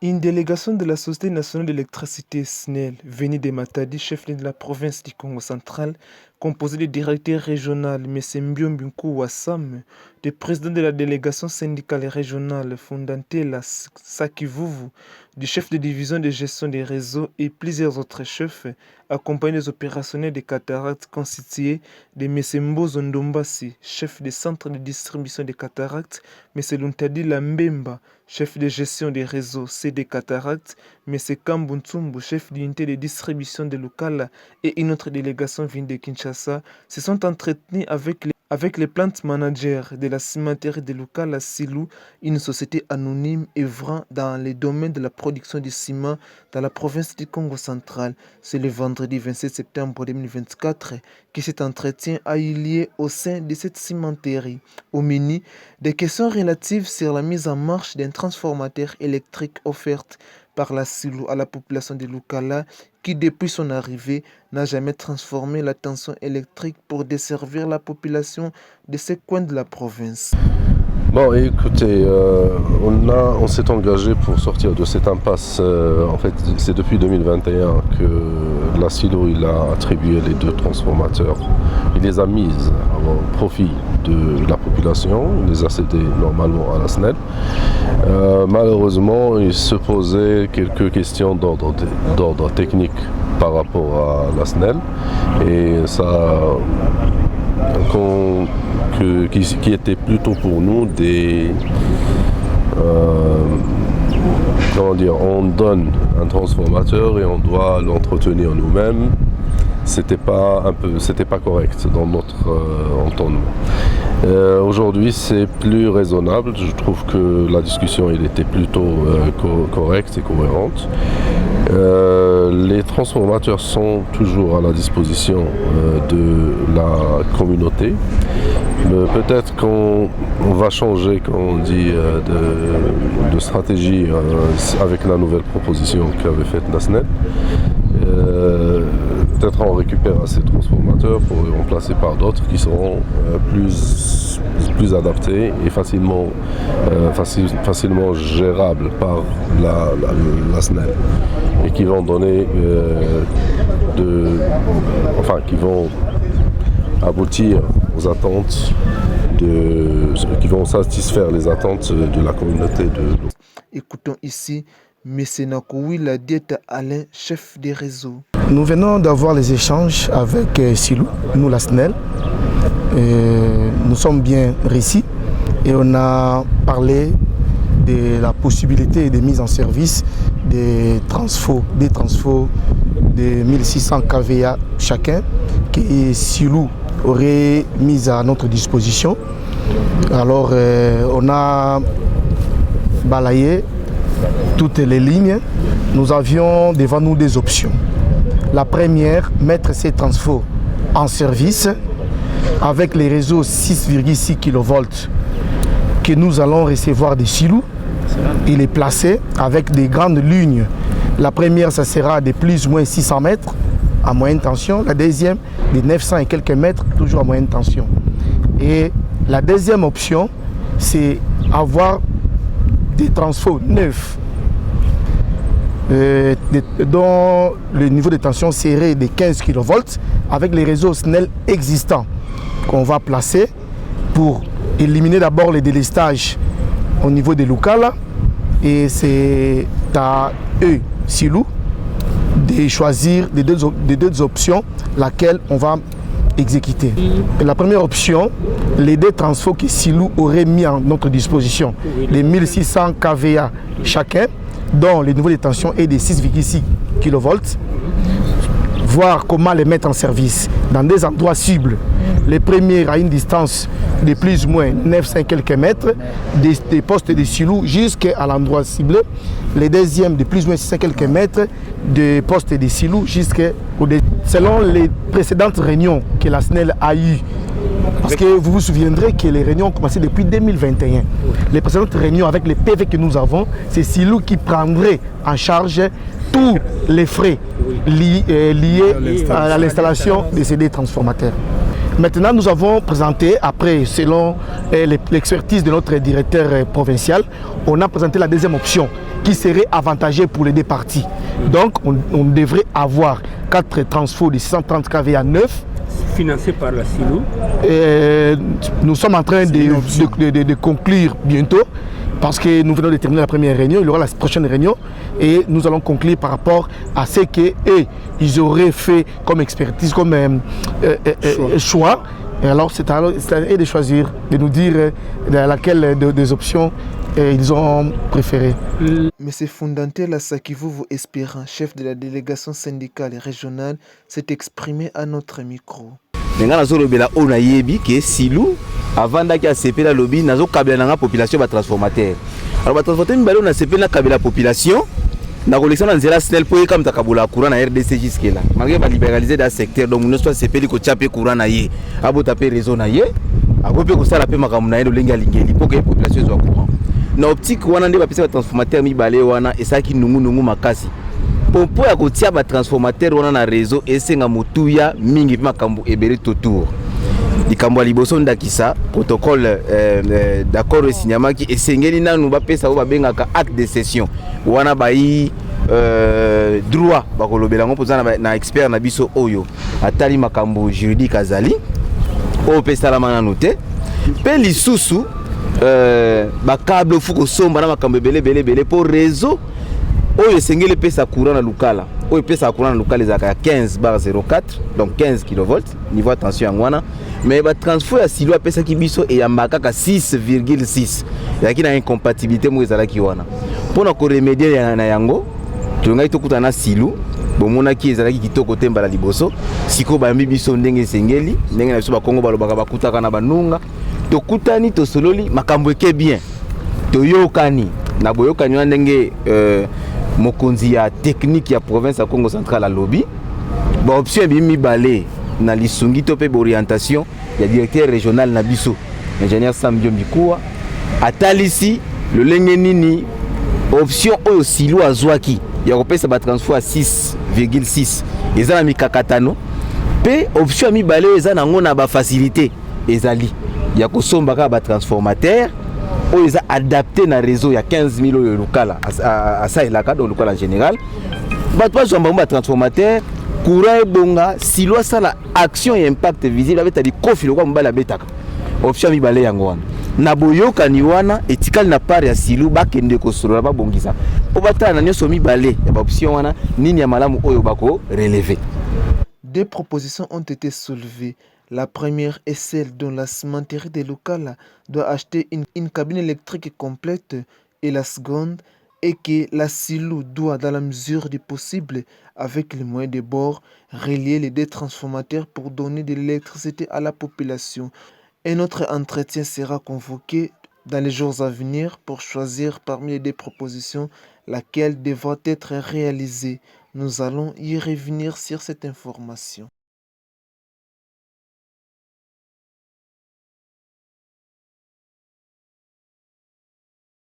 Une délégation de la Société nationale d'électricité SNEL venue de Matadi, chef-lieu de la province du Congo central, composé du directeur régional M. Mbiombinku Wassam, du président de la délégation syndicale régionale Fondantela Sakivuvu, du chef de division de gestion des réseaux et plusieurs autres chefs, accompagnés des opérationnels des cataractes constitués de M. Mbozo Ndombasi, chef des centres de distribution des cataractes, M. Luntadi Lambemba, chef de gestion des réseaux CD Cataractes, M. Kambuntsumbu, chef d'unité de distribution de Lukala, et une autre délégation venue de Kinshasa, se sont entretenus avec les plant managers de la cimenterie de Lukala Silou, une société anonyme œuvrant dans les domaines de la production de ciment dans la province du Congo central. C'est le vendredi 27 septembre 2024 que cet entretien a eu lieu au sein de cette cimenterie. Au menu, des questions relatives sur la mise en marche d'un transformateur électrique offerte par la Silou à la population de Lukala qui, depuis son arrivée, n'a jamais transformé la tension électrique pour desservir la population de ces coins de la province. Bon, écoutez, on s'est engagé pour sortir de cette impasse. En fait, c'est depuis 2021 que la Silo il a attribué les deux transformateurs. Il les a mises au profit de la population. Il les a cédés normalement à la SNEL. Malheureusement, il se posait quelques questions d'ordre technique par rapport à la SNEL. Et ça... qui était plutôt pour nous des on donne un transformateur et on doit l'entretenir nous-mêmes. C'était pas correct dans notre entendement. Aujourd'hui, c'est plus raisonnable. Je trouve que la discussion elle était plutôt correcte et cohérente. Les transformateurs sont toujours à la disposition de la communauté. Peut-être qu'on va changer, quand on dit, de stratégie avec la nouvelle proposition qu'avait faite la SNEL. Peut-être on récupère ces transformateurs pour les remplacer par d'autres qui seront plus adaptés et facilement gérables par la SNEL et qui vont donner qui vont aboutir aux attentes qui vont satisfaire les attentes de la communauté de l'eau. Écoutons ici M. Nakoui, la diète Alain, chef des réseaux. Nous venons d'avoir les échanges avec Silou, nous la SNEL. Nous sommes bien réussis et on a parlé de la possibilité de mise en service des transfos de 1600 kVA chacun que Silou aurait mis à notre disposition. Alors on a balayé toutes les lignes. Nous avions devant nous des options. La première, mettre ces transfos en service avec les réseaux 6,6 kV que nous allons recevoir des Silou et les placer avec des grandes lignes. La première, ça sera de plus ou moins 600 mètres à moyenne tension. La deuxième, de 900 et quelques mètres, toujours à moyenne tension. Et la deuxième option, c'est avoir des transfos neufs dont le niveau de tension serait de 15 kV avec les réseaux SNEL existants qu'on va placer pour éliminer d'abord les délestages au niveau de Lukala. Et c'est à eux, Silou, de choisir des deux options laquelle on va exécuter. La première option, les deux transfos que Silou aurait mis à notre disposition, les 1600 kVA chacun, dont le niveau de tension est de 6,6 kV, voir comment les mettre en service dans des endroits cibles. Les premiers à une distance de plus ou moins 900 quelques mètres des postes de Silou jusqu'à l'endroit ciblé. Les deuxièmes de plus ou moins 600 quelques mètres des postes de Silou selon les précédentes réunions que la SNEL a eues. Parce que vous vous souviendrez que les réunions ont commencé depuis 2021. Les précédentes réunions avec les PV que nous avons, c'est Silou qui prendrait en charge tous les frais liés à l'installation de ces deux transformateurs. Maintenant, nous avons présenté, après, selon l'expertise de notre directeur provincial, on a présenté la deuxième option qui serait avantagée pour les deux parties. Donc on devrait avoir 4 transferts de 630 kV à 9. Financé par la SILU. Nous sommes en train de conclure bientôt parce que nous venons de terminer la première réunion, il y aura la prochaine réunion et nous allons conclure par rapport à ce qu'ils auraient fait comme expertise, comme choix. Et alors c'est à eux de choisir, de nous dire laquelle des options ils ont préféré. M. Fondantel Assakivuvu Espérant, chef de la délégation syndicale et régionale, s'est exprimé à notre micro. Nenga nazolobela ona yebi ke silu avant daki asepela lobby nazo kabela na population ba transformateur. Alors ba transformateur mbalo na sepela kabela population na collection na nzela snel po comme takabula courant na RDC jusque là. Malgré ba libéraliser da secteur donc nous soit sepeli ko chaper courant na ye. Abo taper réseau na ye. Akope ko sala pe makamu na ye lenga lingeli pour que population soit courant. Na optique wana nde ba pesa ba transformateur mibale wana esaki nungu makasi. Pompo ya kotia ba transformateur wana na réseau esenga motuya mingi makambo ebere totour. Likambo liboso ndakisa protocole d'accord esinyamaki esengeli nanu ba pesa ba bengaka acte de cession. Wana bayi droit bakolobela ngo pozana na expert na biso oyo atali makambo juridique azali o pesa la mana note pe lisusu ba câble fuko somba na makambo belé pour réseau oyo esengeli pesa courant na lukala oyo pesa courant na lukala ezaka 15/04 donc 15 kV niveau attention ngwana mais ba transfert ya silo pesa ki biso e ya makaka 6,6 yaki na incompatibilité mo ezalaki wana pona ko remédier na yango tulongai tokuta na silo bomona ki ezalaki kitoko temba la liboso siko ba mbi biso ndenge esengeli ndenge na biso ba Kongo balobaka bakutaka na banunga tokutani tosololi makambo eke bien toyokani na boyokani ndenge mokonzi ya technique ya province ya Congo central à lobby ba option bimi balé na lisungi to pe orientation ya directeur régional na biso ingénieur Sambio Mbikuwa atalisi le lenge nini option oyo silo azwaki ya kopesa ba transfert à 6,6 ezana mikakatano pe option mi balé ezana ngona ba facilité ezali ya kosomba ka ba transformateur oyo eza adapté na réseau ya 15 000 oyo lukala à ça et la cadre lukala en général ba trois ba transformateur courant ebonga silo sala action et impact visible avec tali kofi lokwa mbala betaka option mi balé yango wana na boyoka ni wana etikali na part ya silo bakende ko solo ba bongisa po batana na nyoso mi balé ya ba option wana nini ya malamu oyo bako relever. Des propositions ont été soulevées. La première est celle dont la cimenterie de Lukala doit acheter une cabine électrique complète et la seconde est que la SILU doit, dans la mesure du possible, avec les moyens de bord, relier les deux transformateurs pour donner de l'électricité à la population. Un autre entretien sera convoqué dans les jours à venir pour choisir parmi les deux propositions laquelle devra être réalisée. Nous allons y revenir sur cette information.